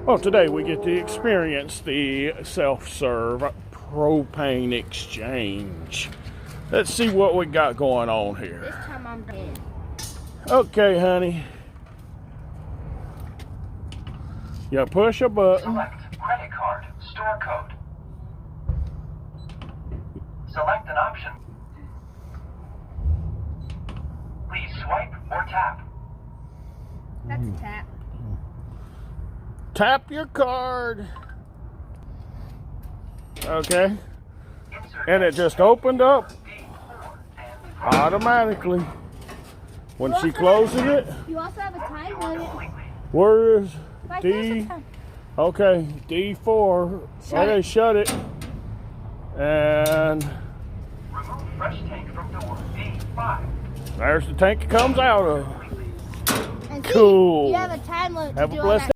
Well, today we get to experience the self-serve propane exchange. Let's see what we got going on This here. time I'm dead. Okay, honey. You push a button. Select credit card, store code. Select an option. Please swipe or tap. That's a tap. Tap your card. Okay. Insert And it just opened up D4 and automatically. When she closes it, You also have a time limit. completely. where is Right there's a D? time. Okay, D4. Shut Okay, it. shut it. And Remove fresh tank from door D5. there's the tank it comes out of. And see, Cool. You have a time limit to Have a do all blessed that.